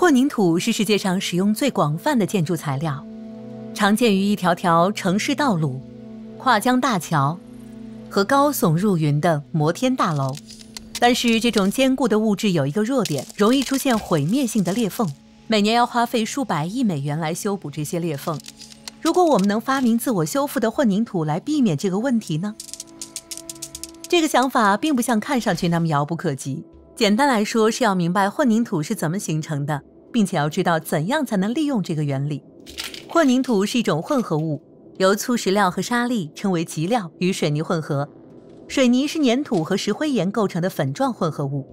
混凝土是世界上使用最广泛的建筑材料，常见于一条条城市道路、跨江大桥和高耸入云的摩天大楼。但是这种坚固的物质有一个弱点，容易出现毁灭性的裂缝，每年要花费数百亿美元来修补这些裂缝。如果我们能发明自我修复的混凝土来避免这个问题呢？这个想法并不像看上去那么遥不可及。简单来说，是要明白混凝土是怎么形成的，并且要知道怎样才能利用这个原理。混凝土是一种混合物，由粗石料和沙粒称为基料与水泥混合。水泥是粘土和石灰岩构成的粉状混合物，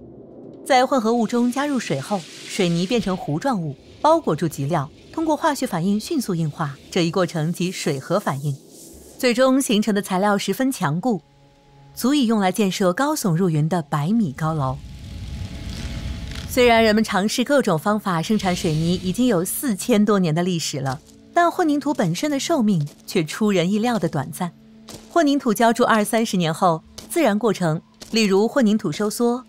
在混合物中加入水后，水泥变成糊状物，包裹住基料，通过化学反应迅速硬化，这一过程即水合反应。最终形成的材料十分强固，足以用来建设高耸入云的100米高楼。虽然人们尝试各种方法生产水泥已经有4000多年的历史了，但混凝土本身的寿命却出人意料的短暂。混凝土浇筑20-30年后，自然过程，例如混凝土收缩、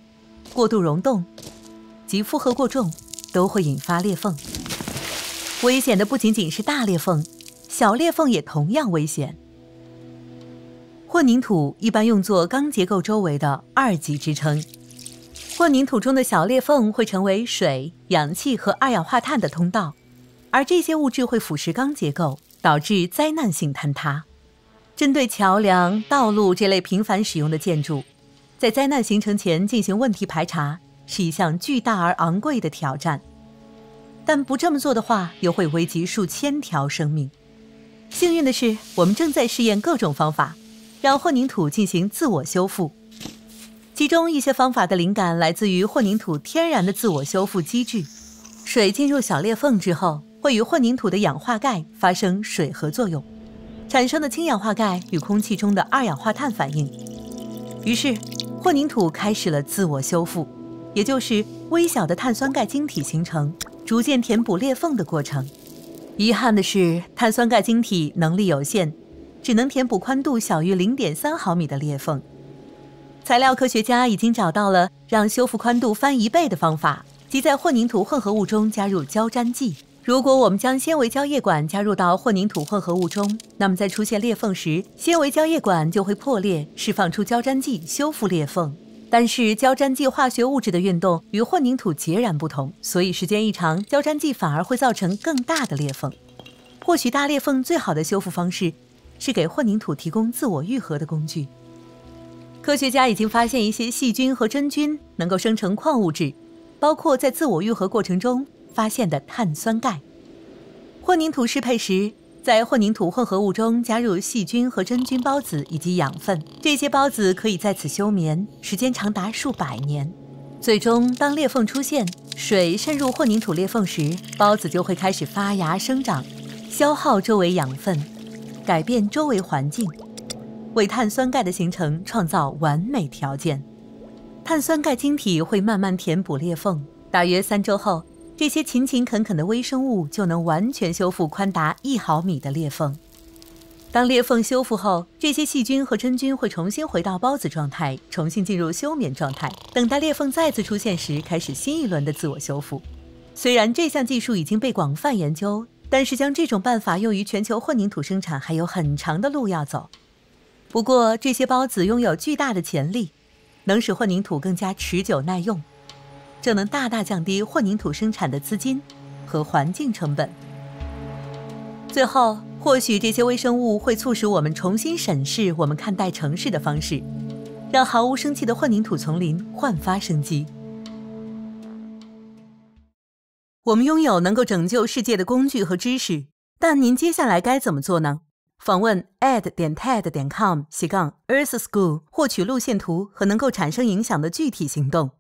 过度溶洞及负荷过重，都会引发裂缝。危险的不仅仅是大裂缝，小裂缝也同样危险。混凝土一般用作钢结构周围的2级支撑。混凝土中的小裂缝会成为水、氧气和二氧化碳的通道，而这些物质会腐蚀钢结构，导致灾难性坍塌。针对桥梁、道路这类频繁使用的建筑，在灾难形成前进行问题排查是一项巨大而昂贵的挑战，但不这么做的话，又会危及数千条生命。幸运的是，我们正在试验各种方法，让混凝土进行自我修复。其中一些方法的灵感来自于混凝土天然的自我修复机制。水进入小裂缝之后，会与混凝土的氧化钙发生水合作用，产生的氢氧化钙与空气中的二氧化碳反应，于是混凝土开始了自我修复，也就是微小的碳酸钙晶体形成，逐渐填补裂缝的过程。遗憾的是，碳酸钙晶体能力有限，只能填补宽度小于0.3毫米的裂缝。材料科学家已经找到了让修复宽度翻1倍的方法，即在混凝土混合物中加入胶粘剂。如果我们将纤维胶液管加入到混凝土混合物中，那么在出现裂缝时，纤维胶液管就会破裂，释放出胶粘剂修复裂缝。但是胶粘剂化学物质的运动与混凝土截然不同，所以时间一长，胶粘剂反而会造成更大的裂缝。或许大裂缝最好的修复方式是给混凝土提供自我愈合的工具。科学家已经发现一些细菌和真菌能够生成矿物质，包括在自我愈合过程中发现的碳酸钙。混凝土适配时，在混凝土混合物中加入细菌和真菌孢子以及养分，这些孢子可以在此休眠，时间长达数百年。最终，当裂缝出现，水渗入混凝土裂缝时，孢子就会开始发芽生长，消耗周围养分，改变周围环境，为碳酸钙的形成创造完美条件。碳酸钙晶体会慢慢填补裂缝，大约3周后，这些勤勤恳恳的微生物就能完全修复宽达1毫米的裂缝。当裂缝修复后，这些细菌和真菌会重新回到孢子状态，重新进入休眠状态，等待裂缝再次出现时，开始新一轮的自我修复。虽然这项技术已经被广泛研究，但是将这种办法用于全球混凝土生产还有很长的路要走。不过，这些孢子拥有巨大的潜力，能使混凝土更加持久耐用，这能大大降低混凝土生产的资金和环境成本。最后，或许这些微生物会促使我们重新审视我们看待城市的方式，让毫无生气的混凝土丛林焕发生机。我们拥有能够拯救世界的工具和知识，但您接下来该怎么做呢？访问 ed.ted.com/Earth School 获取路线图和能够产生影响的具体行动。